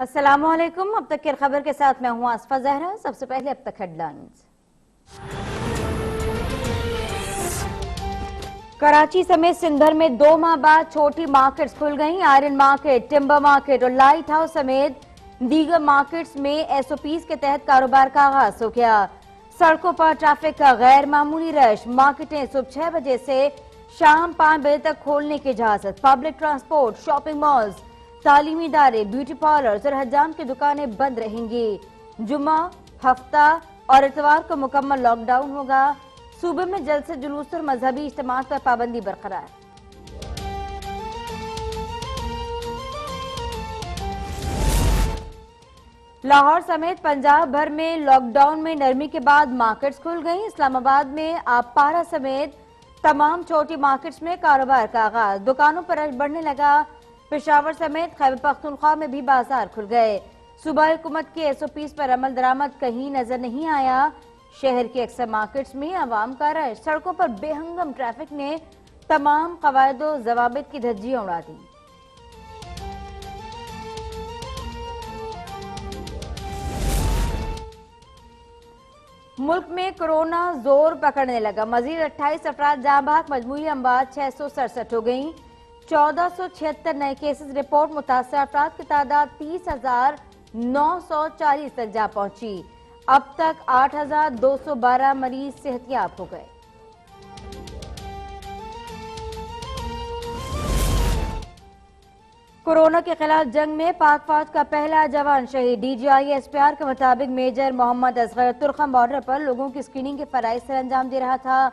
अस्सलामुअलैकुम। अब तक की खबर के साथ मैं हूं आसफा जहरा। सबसे पहले अब तक हेडलाइंस। कराची समेत सिंध भर में 2 माह बाद छोटी मार्केट्स खुल गईं। आयरन मार्केट, टिम्बर मार्केट और लाइट हाउस समेत दीगर मार्केट्स में एसओपीज के तहत कारोबार का आगाज हो गया। सड़कों पर ट्रैफिक का गैर मामूली रश। मार्केटें सुबह 6 बजे से शाम 5 बजे तक खोलने की इजाजत। पब्लिक ट्रांसपोर्ट, शॉपिंग मॉल्स, तालीमी इदारे, ब्यूटी पार्लर्स और हजाम की दुकानें बंद रहेंगी। जुम्मा, हफ्ता और इतवार को मुकम्मल लॉकडाउन होगा। सूबे में जलसे जुलूस और मजहबी इज्तिमात पर पाबंदी बरकरार। लाहौर समेत पंजाब भर में लॉकडाउन में नरमी के बाद मार्केट्स खुल गई। इस्लामाबाद में आबपारा समेत तमाम छोटी मार्केट्स में कारोबार का आगाज। दुकानों पर रश बढ़ने लगा। पेशावर समेत खैबर पख्तूनख्वा में भी बाजार खुल गए। सूबाई हुकूमत के एसओपीज पर अमल दरामद कहीं नजर नहीं आया। शहर के अक्सर मार्केट्स में आवाम का रश। सड़कों पर बेहंगम ट्रैफिक ने तमाम कवायदो जवाबित की धज्जियां उड़ा दी। मुल्क में कोरोना जोर पकड़ने लगा। मजीद 28 अफराद जहां बहक, मजमूई अमवात 667 हो गई। 1476 नए केसेस रिपोर्ट। मुतासर अफराद की तादाद 30,940 तक जा पहुंची। अब तक 8,212 मरीज सेहतियाब हो गए। कोरोना के खिलाफ जंग में पाक फौज का पहला जवान शहीद। डीजीआई एसपीआर के मुताबिक मेजर मोहम्मद असगर तुर्खम बॉर्डर पर लोगों की स्क्रीनिंग के फराइज से अंजाम दे रहा था।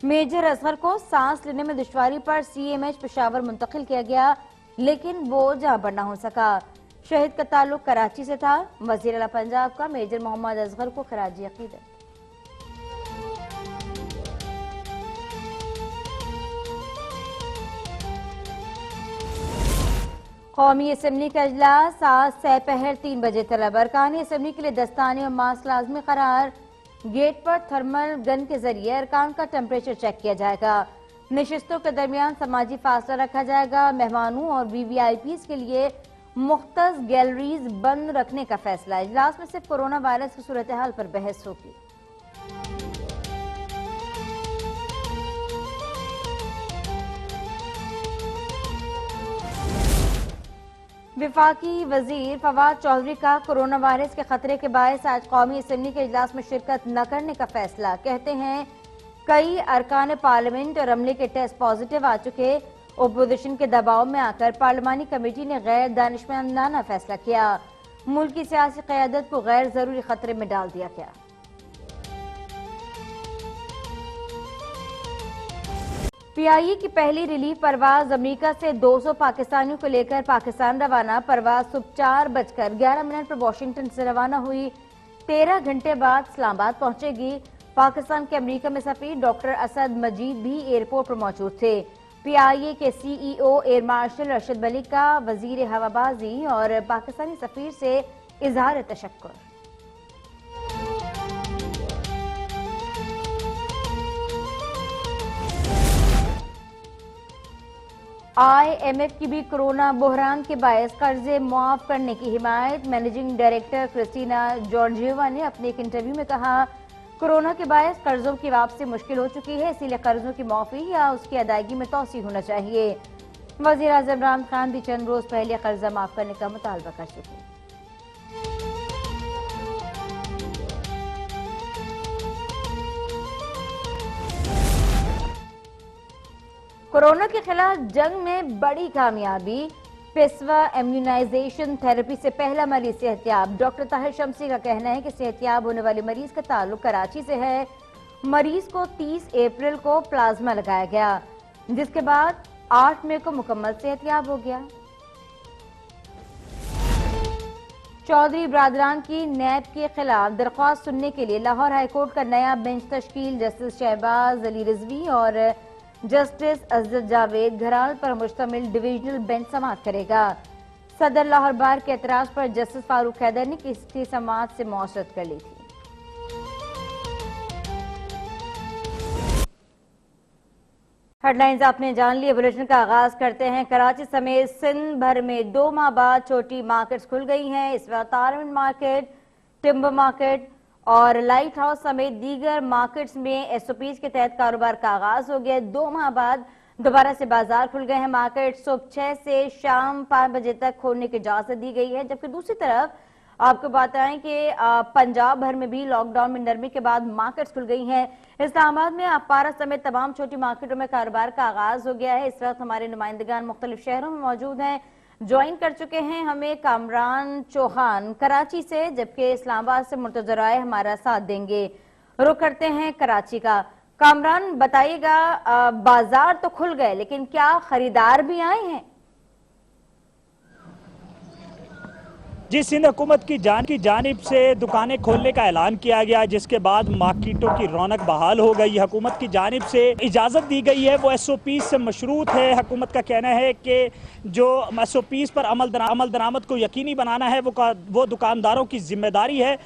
मेजर असगर को सांस लेने में दुश्वारी पर सीएमएच पेशावर मुंतकिल किया गया, लेकिन वो जहां पर न हो सका। शहीद का ताल्लुक कराची से था। वजीर आला पंजाब का मेजर मोहम्मद असगर को खराजी अकीदत। कौमी असम्बली का इजलास आज सपहर 3 बजे तलब। अरकानी असम्बली के लिए दस्ताने और मास्क लाजमी करार। गेट पर थर्मल गन के जरिए अरकान का टेम्परेचर चेक किया जाएगा। नशिस्तों के दरमियान समाजी फासला रखा जाएगा। मेहमानों और वीवीआईपीज के लिए मुख्तस गैलरीज बंद रखने का फैसला। इजलास में सिर्फ कोरोना वायरस की सूरत हाल पर बहस होगी। विफाकी वजीर फवाद चौधरी का कोरोना वायरस के खतरे के बायस आज कौमी असम्बली के इजलास में शिरकत न करने का फैसला। कहते हैं कई अरकान पार्लियामेंट और अमले के टेस्ट पॉजिटिव आ चुके। ओपोजिशन के दबाव में आकर पार्लिमानी कमेटी ने गैर दानिशमंदाना फैसला किया। मुल्क की सियासी क़यादत को गैर जरूरी खतरे में डाल दिया गया। पीआईए की पहली रिलीफ परवाज अमेरिका से 200 पाकिस्तानियों को लेकर पाकिस्तान रवाना। परवाज सुबह 4:11 पर वाशिंगटन से रवाना हुई। 13 घंटे बाद इस्लामाबाद पहुंचेगी। पाकिस्तान के अमेरिका में सफीर डॉक्टर असद मजीद भी एयरपोर्ट पर मौजूद थे। पीआईए के CEO air marshal Arshad Malik का वजीर हवाबाजी और पाकिस्तानी सफीर से इजहार तशक्कुर। आईएमएफ की भी कोरोना बहरान के बायस कर्जे मुआफ करने की हिमायत। मैनेजिंग डायरेक्टर क्रिस्टीना जॉर्जियोवा ने अपने एक इंटरव्यू में कहा, कोरोना के बायस कर्जों की वापसी मुश्किल हो चुकी है, इसीलिए कर्जों की माफी या उसकी अदायगी में तौसी होना चाहिए। वजीर आज़म इमरान खान भी चंद रोज पहले कर्जा माफ करने का मुतालबा कर चुके। कोरोना के खिलाफ जंग में बड़ी कामयाबी। पेशवा इम्यूनाइजेशन थेरेपी से पहला मरीज सेहतियाब। डॉक्टर ताहिर शमसी का कहना है कि सेहतियाब होने वाले मरीज का ताल्लुक कराची से है। मरीज को 30 अप्रैल को प्लाज्मा लगाया गया, जिसके बाद 8 मई को मुकम्मल सेहतियाब हो गया। चौधरी बरादरान की नैब के खिलाफ दरख्वास्त सुनने के लिए लाहौर हाईकोर्ट का नया बेंच तश्कील। जस्टिस शहबाज अली रिजवी और जस्टिस अजद जावेद घराल पर मुश्तमिल डिविजनल बेंच समाअत करेगा। सदर लाहौर बार के एतराज पर जस्टिस फारूक हैदर ने किसी समाअत से मौसरत कर ली थी। हेडलाइंस आपने जान ली। बुलेटिन का आगाज करते हैं। कराची समेत सिंध भर में 2 माह बाद छोटी मार्केट्स खुल गई हैं। इस वक्त आर्यन मार्केट, टिम्बर मार्केट और लाइट हाउस समेत दीगर मार्केट्स में एसओपीज के तहत कारोबार का आगाज हो गया। 2 माह बाद दोबारा से बाजार खुल गए हैं। मार्केट सुबह 6 से शाम 5 बजे तक खोलने की इजाजत दी गई है। जबकि दूसरी तरफ आपको बताएं कि पंजाब भर में भी लॉकडाउन में नरमी के बाद मार्केट्स खुल गई हैं। इस्लामाबाद में अपारा समेत तमाम छोटी मार्केटों में कारोबार का आगाज हो गया है। इस वक्त हमारे नुमाइंदगान मुख्तलिफ शहरों में मौजूद हैं। ज्वाइन कर चुके हैं हमें कामरान चौहान कराची से, जबकि इस्लामाबाद से मुर्तजा राय हमारा साथ देंगे। रुख करते हैं कराची का। कामरान बताइएगा, बाजार तो खुल गए लेकिन क्या खरीदार भी आए हैं? जी, सिंध हुकूमत की जानिब से दुकानें खोलने का ऐलान किया गया, जिसके बाद मार्केटों की रौनक बहाल हो गई। हुकूमत की जानिब से इजाज़त दी गई है, वो एसओपी से मशरूत है। हुकूमत का कहना है कि जो एसओपी पर अमल दरामद को यकीनी बनाना है वो दुकानदारों की जिम्मेदारी है।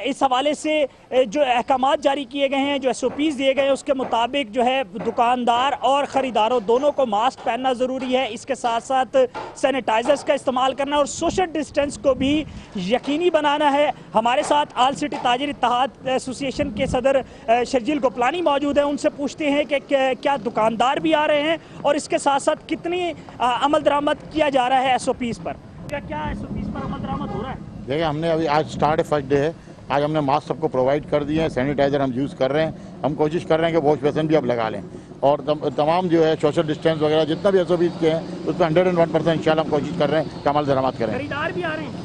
इस हवाले से जो अहकामात जारी किए गए हैं, जो एसओपी दिए गए हैं, उसके मुताबिक जो है दुकानदार और ख़रीदारों दोनों को मास्क पहनना ज़रूरी है। इसके साथ साथ सैनिटाइजर्स का इस्तेमाल करना और सोशल डिस्टेंस को भी यकीनी बनाना है। हमारे साथ आल सिटी ताजिर इत्तेहाद एसोसिएशन के सदर शर्जील गोपलानी मौजूद हैं। उनसे पूछते हैं कि क्या दुकानदार भी आ रहे हैं और इसके साथ साथ कितनी अमल दरामद किया जा रहा है एसओपीज पर। क्या एसओपीज पर अमल दरामद हो रहा है? देखिए, हमने अभी आज स्टार्ट फर्स्ट डे है। आज हमने मास्क सबको प्रोवाइड कर दिए हैं, सैनिटाइज़र हम यूज़ कर रहे हैं। हम कोशिश कर रहे हैं कि वॉश बेसिन भी अब लगा लें और तमाम जो है सोशल डिस्टेंस वगैरह जितना भी एसओपीज के हैं उस पर 101% इंशाल्लाह हम कोशिश कर रहे हैं कि अमल दरामद करें। खरीदार भी आ रहे हैं?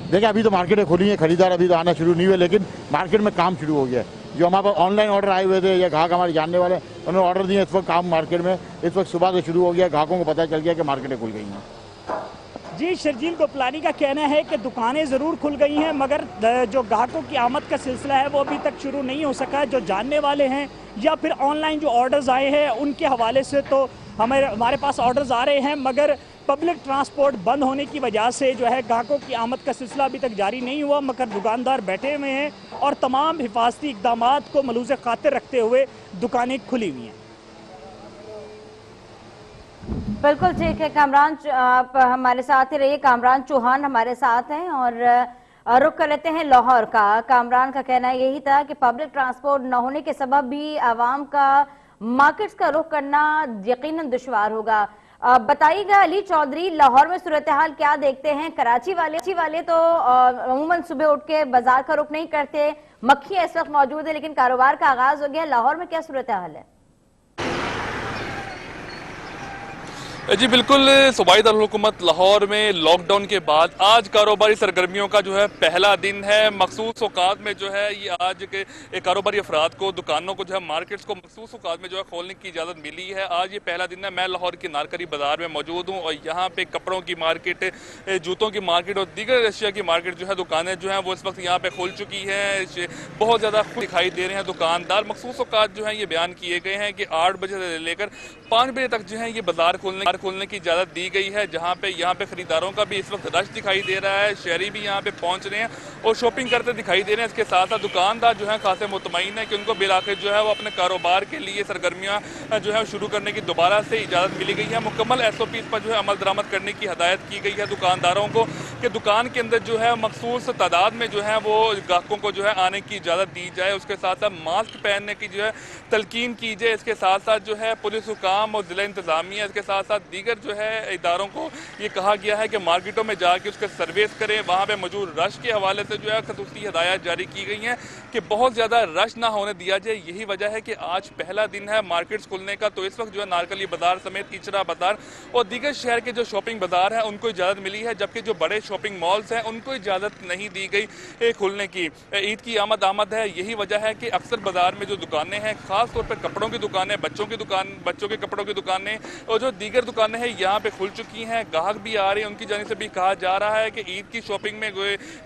देखिए, अभी तो मार्केटें खुली हैं, खरीदार अभी तो आना शुरू नहीं हुए, लेकिन मार्केट में काम शुरू हो गया है। जो हमारे पास ऑनलाइन ऑर्डर आए हुए थे या ग्राहक हमारे जानने वाले, उन्होंने ऑर्डर दिए। इस वक्त काम मार्केट में इस वक्त सुबह से शुरू हो गया। ग्राहकों को पता चल गया कि मार्केटें खुल गई हैं। जी, शर्जील गोपलानी का कहना है कि दुकानें ज़रूर खुल गई हैं, मगर जो ग्राहकों की आमद का सिलसिला है वो अभी तक शुरू नहीं हो सका है। जो जानने वाले हैं या फिर ऑनलाइन जो ऑर्डर्स आए हैं उनके हवाले से तो हमारे पास ऑर्डर्स आ रहे हैं, मगर पब्लिक ट्रांसपोर्ट बंद होने की वजह से जो है ग्राहकों की आमद का सिलसिला अभी तक जारी नहीं हुआ। मगर दुकानदार बैठे हुए हैं और तमाम हिफाजती इक़दाम को मलूज़ खातिर रखते हुए दुकानें खुली हुई हैं। बिल्कुल ठीक है कामरान, आप हमारे साथ ही रहिए। कामरान चौहान हमारे साथ हैं और रुख कर लेते हैं लाहौर का। कामरान का कहना यही था कि पब्लिक ट्रांसपोर्ट न होने के सबब भी आवाम का मार्केट्स का रुख करना यकीनन दुश्वार होगा। बताइएगा अली चौधरी, लाहौर में सूरत हाल क्या देखते हैं? कराची वाले तो अमूमन सुबह उठ के बाजार का रुख नहीं करते। मक्खियां इस वक्त मौजूद है लेकिन कारोबार का आगाज हो गया। लाहौर में क्या सूरत हाल है? जी बिल्कुल, सूबाई दारुल हुकूमत लाहौर में लॉकडाउन के बाद आज कारोबारी सरगर्मियों का जो है पहला दिन है। मखसूस औकात में जो है ये आज के कारोबारी अफराद को, दुकानों को जो है मार्केट्स को मखसूस औकात में जो है खोलने की इजाज़त मिली है। आज ये पहला दिन है। मैं लाहौर के नारकरी बाजार में मौजूद हूँ और यहाँ पे कपड़ों की मार्केट, जूतों की मार्केट और दीगर एशिया की मार्केट जो है, दुकानें जो है वो इस वक्त यहाँ पे खुल चुकी हैं। बहुत ज़्यादा दिखाई दे रहे हैं दुकानदार। मखसूस औकात जो है ये बयान किए गए हैं कि 8 बजे से लेकर 5 बजे तक जो है ये बाजार खोलने की इजाज़त दी गई है, जहां पे यहाँ पे खरीदारों का भी इस वक्त रश दिखाई दे रहा है। शहरी भी यहाँ पे पहुंच रहे हैं और शॉपिंग करते दिखाई दे रहे हैं। इसके साथ साथ दुकानदार जो है खासे मुतमईन है कि उनको बिलाखिर जो है वो अपने कारोबार के लिए सरगर्मियाँ जो है शुरू करने की दोबारा से इजाज़त मिली गई है। मुकम्मल एसओपी पर जो है अमल दरामद करने की हदायत की गई है दुकानदारों को कि दुकान के अंदर जो है मखसूस तादाद में जो है वो ग्राहकों को जो है आने की इजाज़त दी जाए। उसके साथ साथ मास्क पहनने की जो है तलकीन की जाए। इसके साथ साथ जो है पुलिस हुकाम और जिला इंतजामिया, इसके साथ साथ दीगर जो है इदारों को ये कहा गया है कि मार्केटों में जाके उसके सर्विस करें। वहाँ पे मौजूद रश के हवाले से जो है खसूसी हदायत जारी की गई हैं कि बहुत ज़्यादा रश ना होने दिया जाए। यही वजह है कि आज पहला दिन है मार्केट्स खुलने का। तो इस वक्त जो है नारकली बाजार समेत इचरा बाजार और दीगर शहर के जो शॉपिंग बाजार हैं उनको इजाज़त मिली है, जबकि जो बड़े शॉपिंग मॉल्स हैं उनको इजाज़त नहीं दी गई खुलने की। ईद की आमद है। यही वजह है कि अक्सर बाजार में जो दुकानें हैं, खास तौर पर कपड़ों की दुकानें, बच्चों के कपड़ों की दुकानें और जो दीगर दुकानें हैं यहाँ पे खुल चुकी हैं। ग्राहक भी आ रहे हैं। उनकी जानिब से भी कहा जा रहा है कि ईद की शॉपिंग में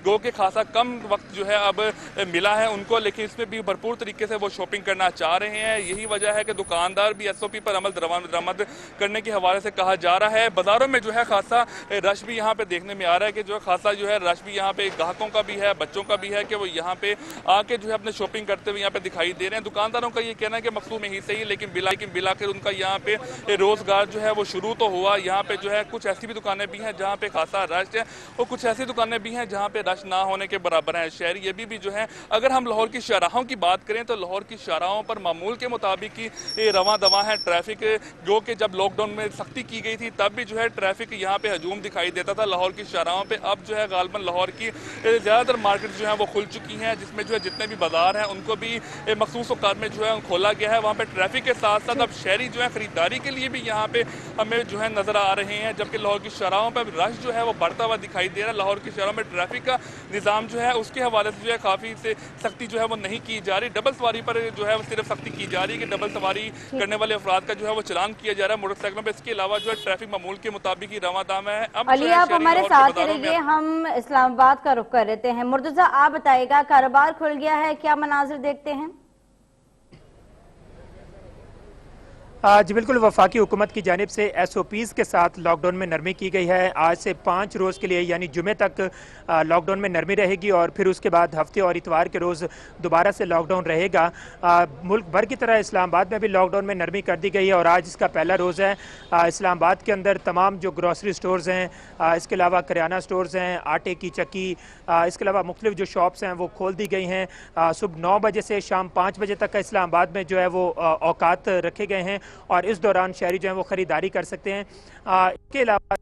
गो के खासा कम वक्त जो है अब मिला है उनको, लेकिन इसमें भी भरपूर तरीके से वो शॉपिंग करना चाह रहे हैं। यही वजह है कि दुकानदार भी एसओपी पर अमल दरामद करने के हवाले से कहा जा रहा है। बाजारों में जो है खासा रश भी यहाँ पे देखने में आ रहा है। है कि जो है खासा जो है रश भी यहाँ पे ग्राहकों का भी है, बच्चों का भी है कि वो यहाँ पे आके जो है अपने शॉपिंग करते हुए यहाँ पे दिखाई दे रहे हैं। दुकानदारों का ये कहना है कि मकसूद में ही सही, लेकिन बिला के उनका यहाँ पे रोजगार जो है वो शुरू तो हुआ। यहाँ पे जो है कुछ ऐसी भी दुकानें भी हैं जहाँ पे खासा रश है और कुछ ऐसी दुकानें भी हैं जहाँ पे रश ना होने के बराबर है। शहरी ये भी जो है, अगर हम लाहौर की शाहराहों की बात करें तो लाहौर की शाहराहों पर मामूल के मुताबिक ही रवां दवा है ट्रैफिक, जो कि जब लॉकडाउन में सख्ती की गई थी तब भी जो है ट्रैफिक यहाँ पे हजूम दिखाई देता था लाहौर की शाहराहों पे। अब जो है गालबन लाहौर की ज़्यादातर मार्केट जो है वो खुल चुकी हैं, जिसमें जो है जितने भी बाजार हैं उनको भी मखसूस औकात में जो है खोला गया है। वहाँ पे ट्रैफिक के साथ साथ अब शहरी जो है खरीदारी के लिए भी यहाँ पे हमें जो है नजर आ रहे हैं, जबकि लाहौर की शाहराहों पर रश जो है वो बढ़ता हुआ दिखाई दे रहा है। लाहौर की शहरों में ट्रैफिक का निज़ाम जो है उसके हवाले से जो है काफ़ी से सख्ती जो है वो नहीं की जा रही। डबल सवारी पर जो है वो सिर्फ सख्ती की जा रही है कि डबल सवारी करने वाले अफराद का जो है वो चलान किया जा रहा है मोटरसाइकिलों पर। इसके अलावा जो है ट्रैफिक मामूल के मुताबिक ही रवां दाम है। अब अली, आप हमारे साथ रहिए, हम इस्लामाबाद का रुख कर लेते हैं। मुर्तजा, आप बताइएगा, कारोबार खुल गया है, क्या मनाजिर देखते हैं? जी बिल्कुल, वफाकी हुकूमत की जानिब से SOPs के साथ लॉकडाउन में नरमी की गई है। आज से 5 रोज़ के लिए यानी जुमे तक लॉकडाउन में नरमी रहेगी और फिर उसके बाद हफ्ते और इतवार के रोज़ दोबारा से लॉकडाउन रहेगा। मुल्क भर की तरह इस्लामाबाद में भी लॉकडाउन में नरमी कर दी गई है और आज इसका पहला रोज़ है। इस्लामाबाद के अंदर तमाम जो ग्रॉसरी स्टोर्स हैं, इसके अलावा करियाना स्टोर्स हैं, आटे की चक्की, इसके अलावा मुख्तलिफ जो शॉप्स हैं वो खोल दी गई हैं। सुबह 9 बजे से शाम 5 बजे तक का इस्लामाबाद में जो है वो औकात रखे गए हैं और इस दौरान शहरी जो है वो ख़रीदारी कर सकते हैं। इसके अलावा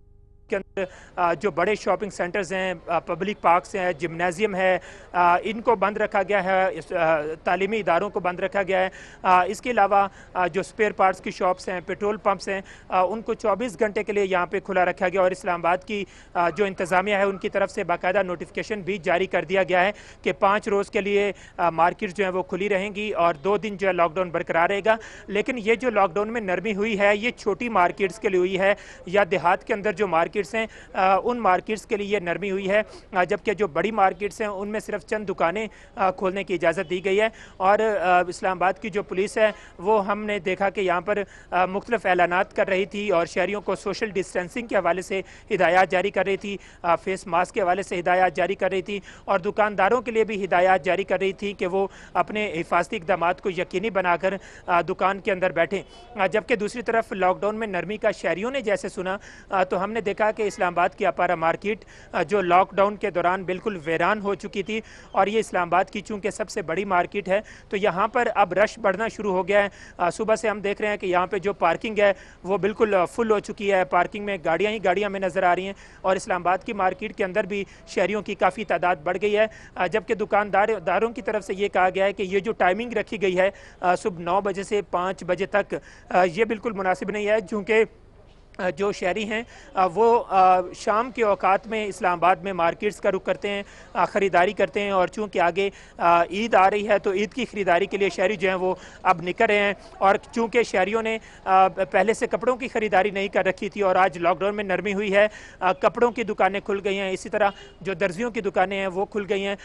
के अंदर जो बड़े शॉपिंग सेंटर्स हैं, पब्लिक पार्क्स हैं, जिम्नेजियम है, इनको बंद रखा गया है, तालीमी इदारों को बंद रखा गया है। इसके अलावा जो स्पेयर पार्ट्स की शॉप्स हैं, पेट्रोल पंप्स हैं, उनको 24 घंटे के लिए यहाँ पे खुला रखा गया और इस्लामाबाद की जो इंतज़ामिया है उनकी तरफ से बाकायदा नोटिफिकेशन भी जारी कर दिया गया है कि 5 रोज़ के लिए मार्केट जो है वो खुली रहेंगी और 2 दिन जो है लॉकडाउन बरकरार रहेगा। लेकिन ये जो लॉकडाउन में नरमी हुई है ये छोटी मार्केट्स के लिए हुई है या देहात के अंदर जो मार्केट्स हैं उन मार्केट्स के लिए ये नरमी हुई है, जबकि जो बड़ी मार्केट्स हैं उनमें सिर्फ चंद दुकानें खोलने की इजाज़त दी गई है। और इस्लामाबाद की जो पुलिस है वो हमने देखा कि यहाँ पर मुख्तलिफ ऐलानात कर रही थी और शहरियों को सोशल डिस्टेंसिंग के हवाले से हिदायत जारी कर रही थी, फेस मास्क के हवाले से हिदायत जारी कर रही थी और दुकानदारों के लिए भी हिदायत जारी कर रही थी कि वो अपने हिफाजती इक़दाम को यकीनी बनाकर दुकान के अंदर बैठें। जबकि दूसरी तरफ लॉकडाउन में नरमी का शहरियों ने जैसे सुना तो हमने देखा कि इस्लामाबाद की अपारा मार्केट जो लॉकडाउन के दौरान बिल्कुल वीरान हो चुकी थी और ये इस्लामाबाद की चूंकि सबसे बड़ी मार्केट है तो यहाँ पर अब रश बढ़ना शुरू हो गया है। सुबह से हम देख रहे हैं कि यहाँ पे जो पार्किंग है वो बिल्कुल फुल हो चुकी है, पार्किंग में गाड़ियाँ ही गाड़ियाँ में नज़र आ रही हैं और इस्लामाबाद की मार्केट के अंदर भी शहरियों की काफ़ी तादाद बढ़ गई है। जबकि दुकानदारों की तरफ से ये कहा गया है कि ये जो टाइमिंग रखी गई है सुबह 9 बजे से 5 बजे तक, ये बिल्कुल मुनासिब नहीं है, चूँकि जो शहरी हैं वो शाम के औकात में इस्लामाबाद में मार्केट्स का रुख करते हैं, ख़रीदारी करते हैं और चूँकि आगे ईद आ रही है तो ईद की ख़रीदारी के लिए शहरी जो हैं वो अब निकल रहे हैं। और चूँकि शहरियों ने पहले से कपड़ों की ख़रीदारी नहीं कर रखी थी और आज लॉकडाउन में नरमी हुई है, कपड़ों की दुकानें खुल गई हैं, इसी तरह जो दर्जियों की दुकानें हैं वो खुल गई हैं।